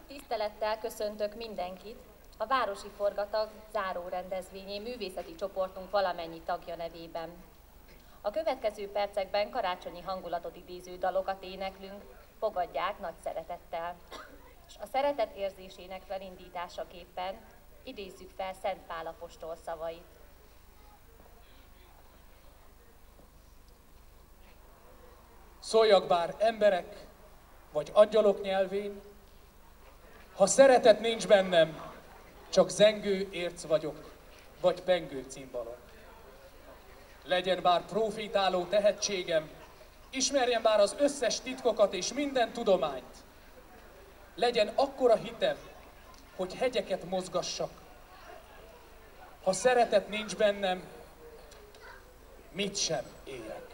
Tisztelettel köszöntök mindenkit a Városi Forgatag záró rendezvényén művészeti csoportunk valamennyi tagja nevében. A következő percekben karácsonyi hangulatot idéző dalokat éneklünk, fogadják nagy szeretettel. És a szeretet érzésének felindításaképpen idézzük fel Szent Pál apostol szavait. Szóljak bár emberek, vagy angyalok nyelvén, ha szeretet nincs bennem, csak zengő érc vagyok, vagy pengő cimbalom. Legyen bár profétáló tehetségem, ismerjem bár az összes titkokat és minden tudományt. Legyen akkora hitem, hogy hegyeket mozgassak. Ha szeretet nincs bennem, mit sem éljek.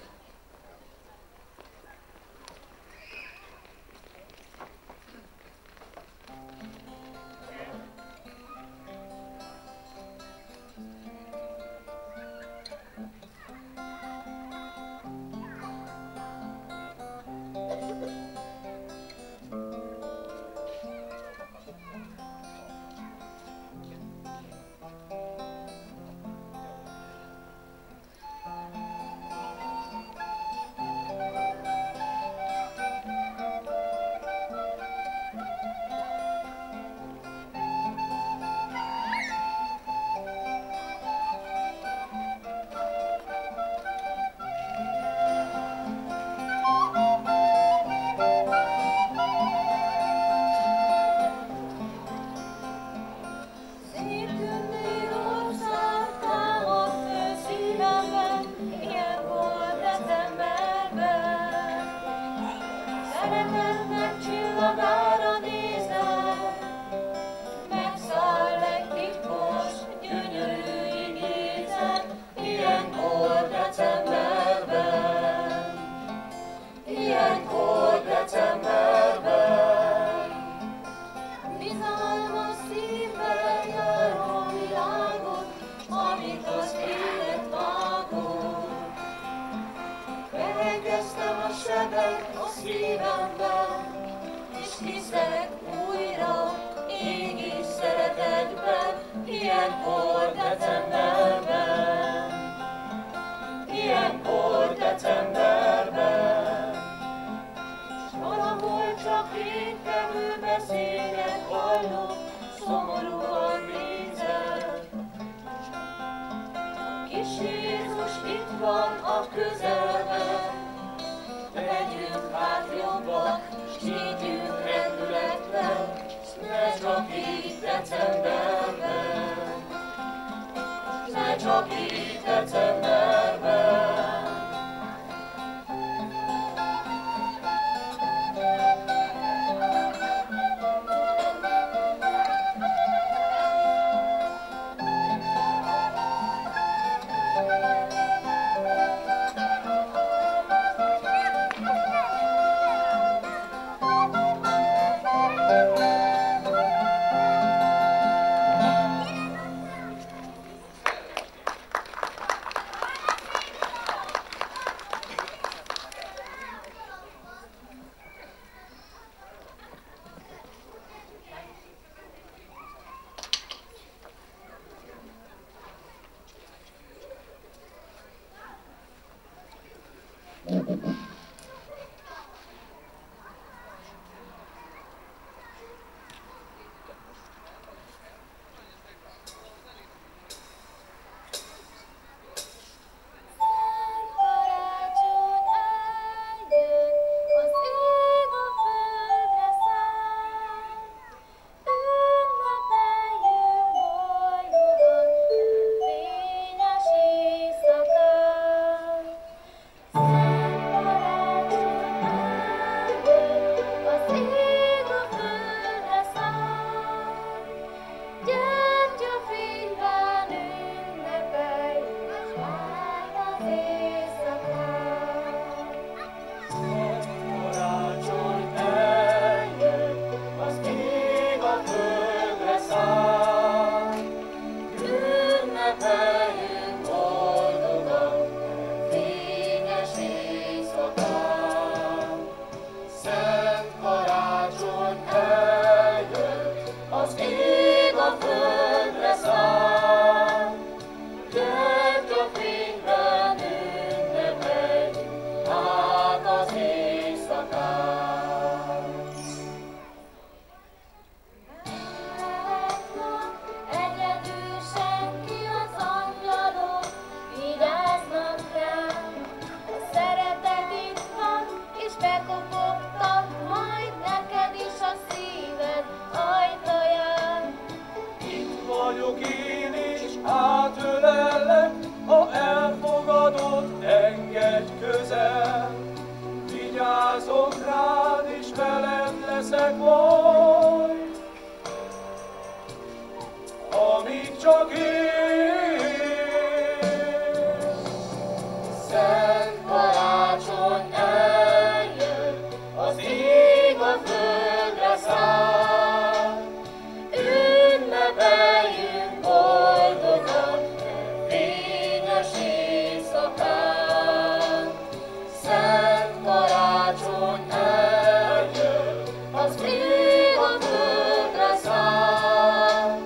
Szent karácsony eljött, a földre száll, ünnepeljünk boldogan, fényes éjszakán. Szent karácsony eljött, az ég a földre száll,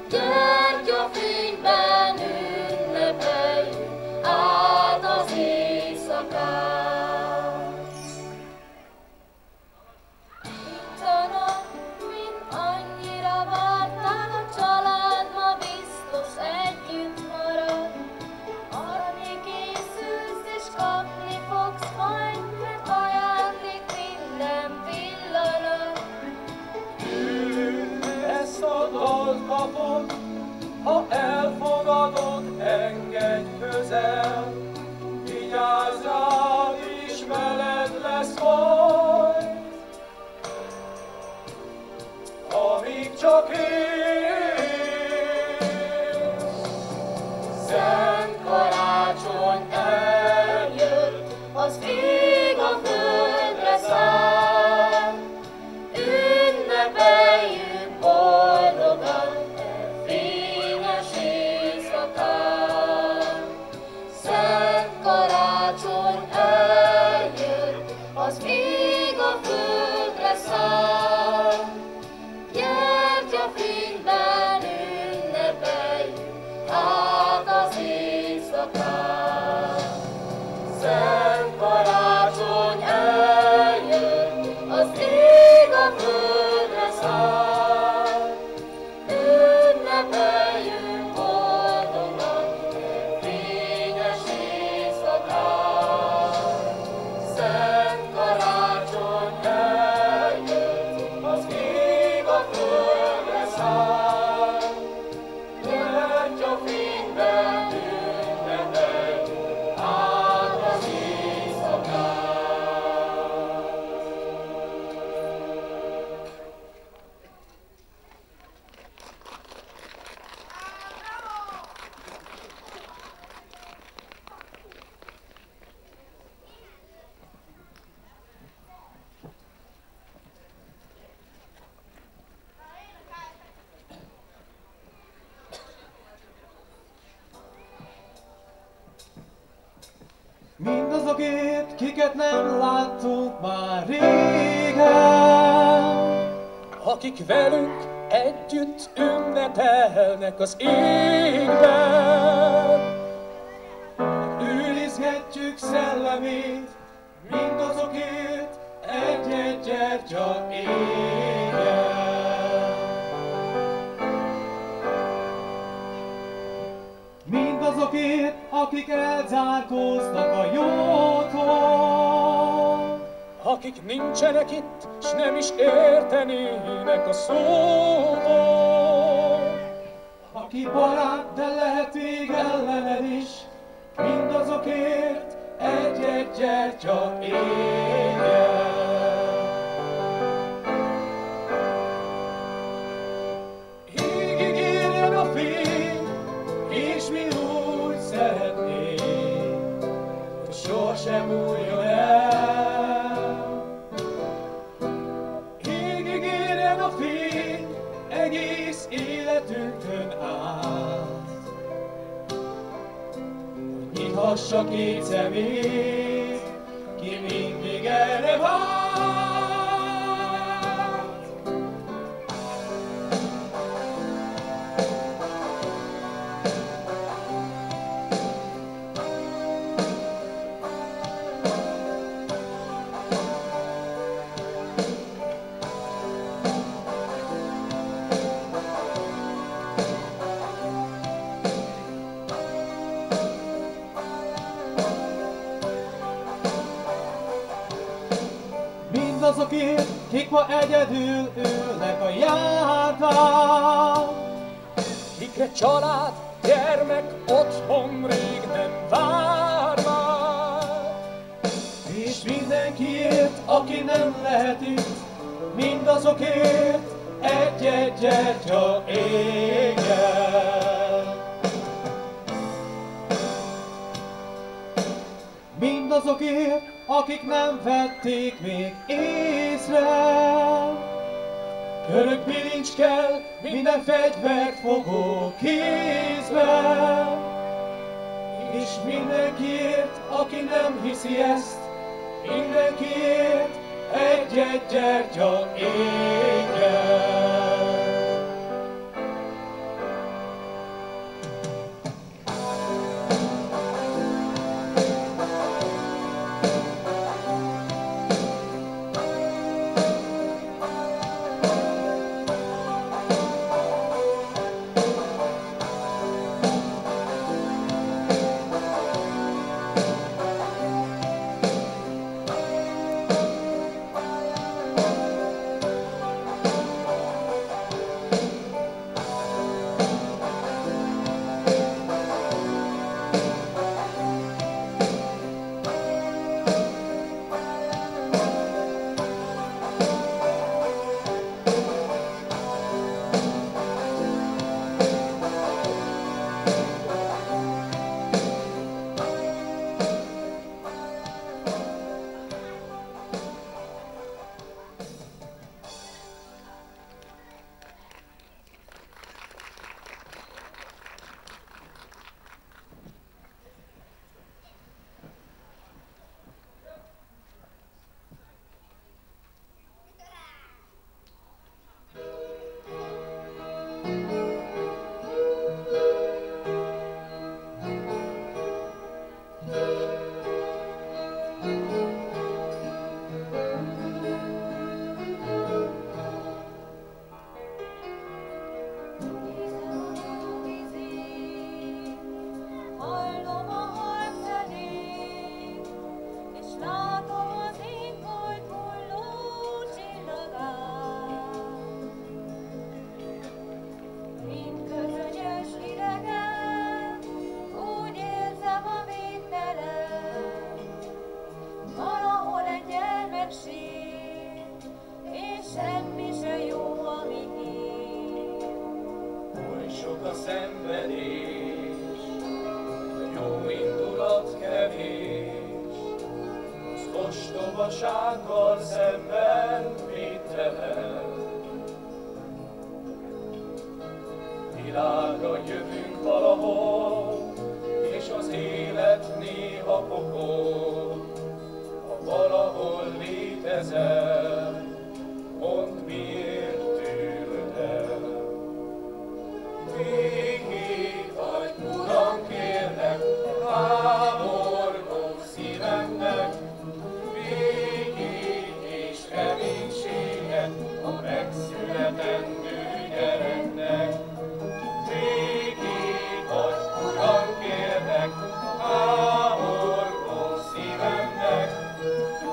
gyertyafényben ünnepeljünk át az éjszakán. Itt a nap, mint annyira vártál, a család ma biztos együtt marad. Arra készülsz és kapni fogsz majd, mert ajándék minden pillanat. Ezt a dalt kapod, ha elfogadod, engedj közel. Vigyázz rád, és veled lesz majd, amíg csak élsz. Szent karácsony eljött, az ég a földre száll, ünnepeljünk boldogan, fényes éjszakán. Szent karácsony eljött, az ég a földre száll, gyertyafényben ünnepeljünk át az éjszakán. Szent karácsony eljött, az ég a földre száll, ünnepeljünk boldogan, fényes éjszakán. Szent karácsony eljött, az ég a földre száll, gyertyafényben ünnepeljünk át az éjszakán. Mindazokért, kiket nem láttunk már régen, Akik velünk együtt ünnepelnek az égben. őrizgetjük szellemét, mindazokért egy-egy gyertya égjen. Mindazokért, akik elzárkóztak a jótól, Akik nincsenek itt, s nem is értenének a szóból. aki barát, de lehet ég ellened is, mindazokért egy-egy gyertya égjen. Égig érjen a fény, és mi úgy szeretnénk, hogy sohasem múljon el. Égig érjen a fény, egész életünkön át, hogy nyithassa két szemét, ki mindig erre várt. Mindazokért, kik ma egyedül ülnek a jártán, Kikre család, gyermek, otthon rég nem vár már. és mindenkiért, aki nem lehet itt, mindazokért egy-egy gyertya égjen. Mindazokért, akik nem vették még észre, Örök bilincs kell, minden fegyvert fogó kézben. És mindenkiért, aki nem hiszi ezt, mindenkiért egy-egy gyertya égjen. Ostobasággal szemben védtelen. Világra jövünk valahol, és az élet néha pokol. Ha valahol létezel, mondd miért tűrd el. Végig vagy, Uram, kérlek, háborgó szívemnek, a megszületendő gyereknek. Végig vagy, Uram, kérlek, háborgó szívemnek,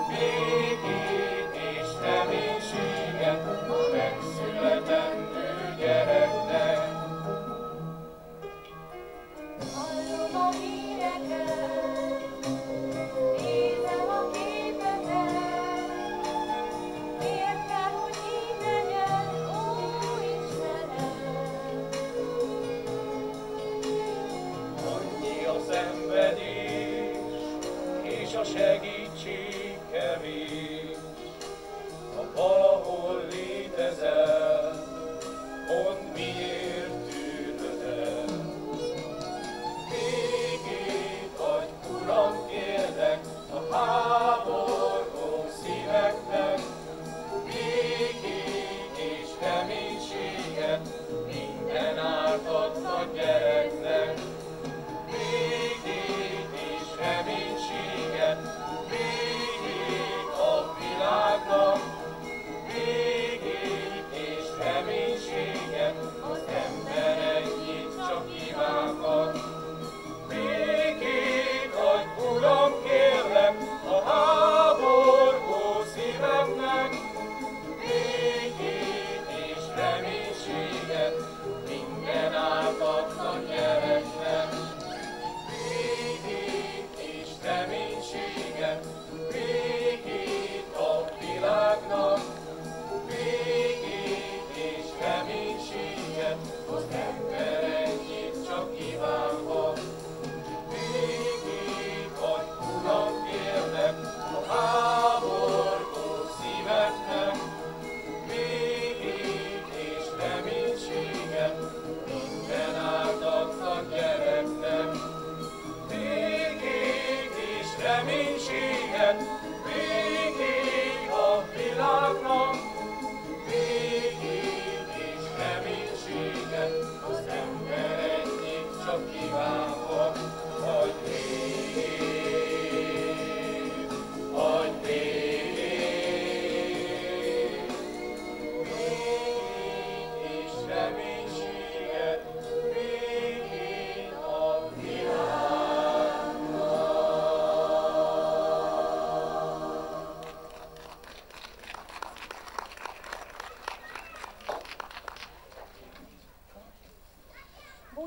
végig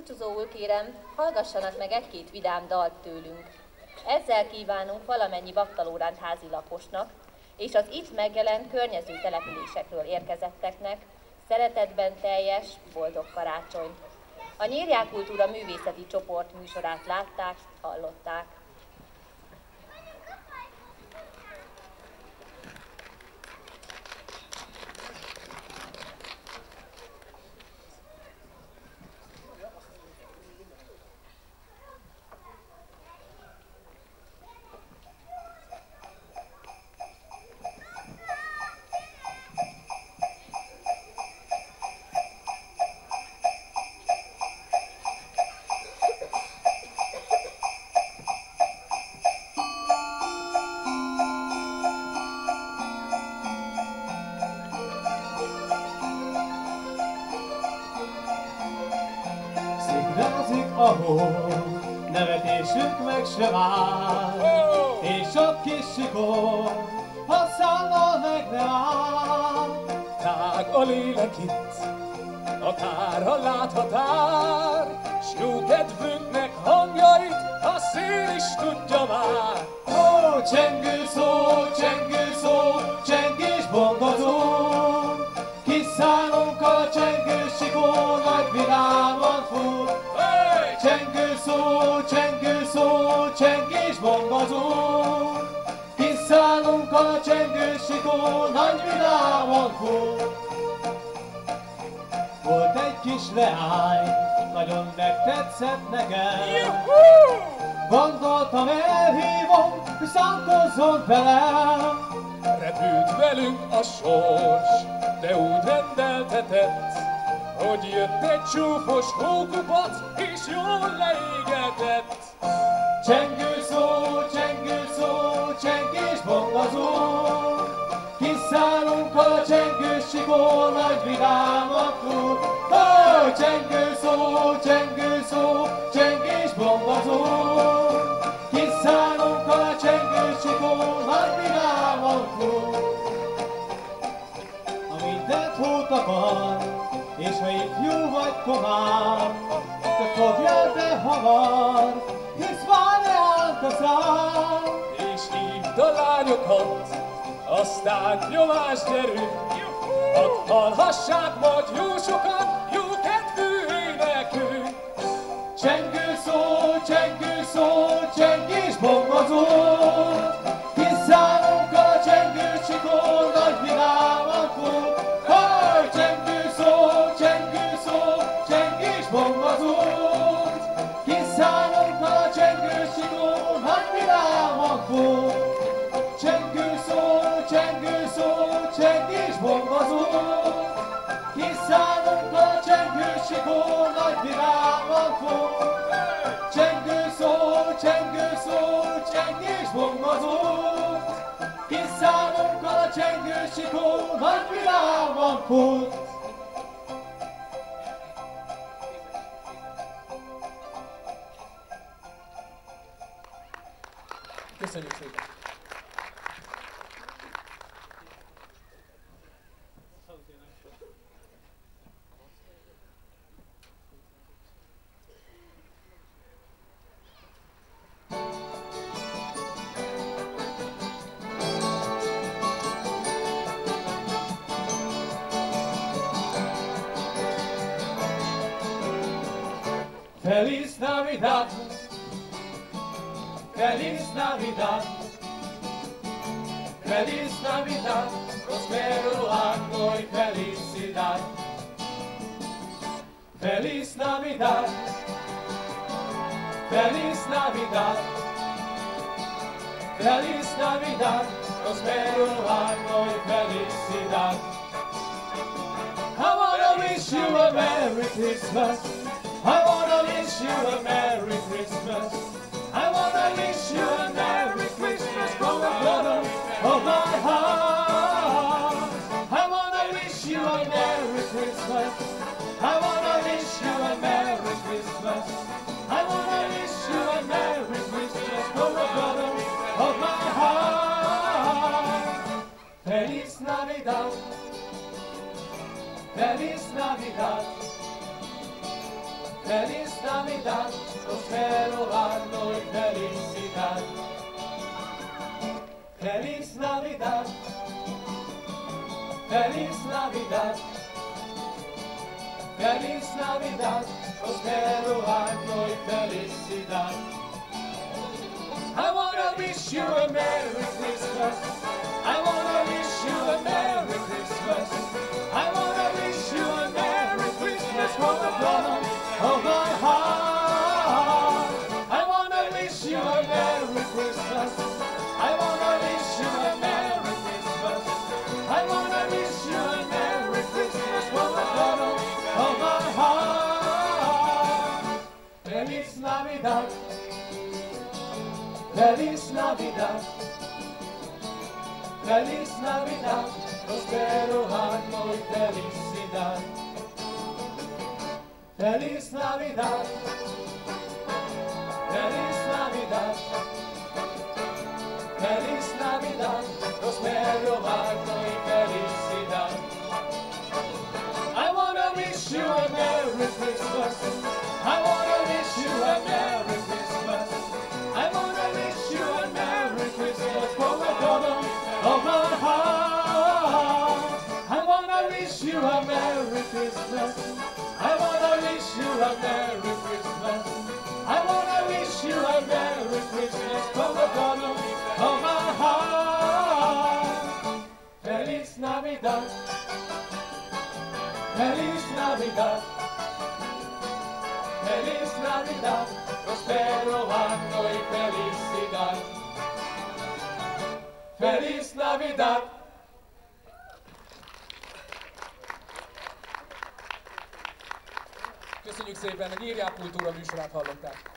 Búcsúzóul kérem, hallgassanak meg egy-két vidám dalt tőlünk. Ezzel kívánunk valamennyi Baktalóránt házi lakosnak, és az itt megjelent környező településekről érkezetteknek szeretetben teljes, boldog karácsonyt. A Nyírják Kultúra művészeti csoport műsorát látták, hallották. Ahol nevetésünk meg se vár, és sok kis sikor, ha szállal meg nem áll. Tág a lélek itt, akár a láthatár, s jó kedvünknek hangjait a szél is tudja már. Ó, csengő szó, csengés bongozó, kiszállunk a csengős sikor, nagy vidáman fut. Csengő szó, csengés bongozó, kiszállunk a csengős sikor, nagy vidáman fut. Volt egy kis leány, nagyon megtetszett nekem. Gondoltam, elhívom, hogy szánkozzon velem. Repült velünk a sors, de úgy rendeltetett, hogy jött egy csúfos hókupac, és jól leégetett. Csengő szó, csengés bongozó, kiszállunk a csengős sikor, nagy vidáman fut. Ó, csengő szó, csengés bongozó, kiszállunk a csengős sikor, nagy vidáman fut. A mindent hót akar, és ha ifjú vagy komár, te fogjál be hamar, hisz vár reánk a szám. És hívd a lányokat, aztán nyomás gyerünk, hadd hallhassák majd jó sokat, jó kedvű énekünk. Csengő szó, csengés bongozó, kiszállunk a csengős sikor, nagy vidáman fut. Haj, csengő szó, csengés bongozó, kiszállunk a csengős sikor, nagy vidáman fut. Csengő szó, csengés bongozó, kiszállunk a csengős sikor, nagy vidáman fut. Csengő szó, csengés bongozó, kiszállunk a csengős sikor, nagy vidáman fut. Köszönjük szépen! Feliz Navidad, Feliz Navidad, Feliz Navidad, prospero año y felicidad. Feliz Navidad, Feliz Navidad, Feliz Navidad, prospero año y felicidad. I wanna wish you a Merry Christmas. I wanna wish you a Merry Christmas. I wanna wish you a Merry Christmas from the bottom of my heart. I wanna wish you a Merry Christmas. I wanna wish you a Merry Christmas. I wanna wish you a Merry Christmas from the bottom of my heart. Feliz Navidad. Feliz Navidad. Feliz Navidad, prospero año y felicidad. Feliz Navidad, Feliz Navidad, Feliz Navidad, prospero año y felicidad. I wanna wish you a Merry Christmas. I wanna wish you a Merry Christmas. I wanna wish you a Merry Christmas from the bottom of my heart. I wanna wish you a Merry Christmas. I wanna wish you a Merry Christmas. I wanna wish you a Merry Christmas from the bottom of my heart. Feliz Navidad. Feliz Navidad, Feliz Navidad, prospero año y felicidad. Feliz Navidad, Feliz Navidad, Feliz Navidad, prospero año y felicidad. I wanna wish you a Merry Christmas. I wanna wish you a Merry Christmas. I wanna wish you a Merry Christmas from the bottom of my heart. I wanna wish you a Merry Christmas. I wanna wish you a Merry Christmas. I wanna wish you a Merry Christmas from the bottom of my heart. Feliz Navidad. Feliz Navidad. Feliz Navidad, prospero año y felicidad. Feliz Navidad. Köszönjük szépen, a Nyírják Kultúra műsorát hallották.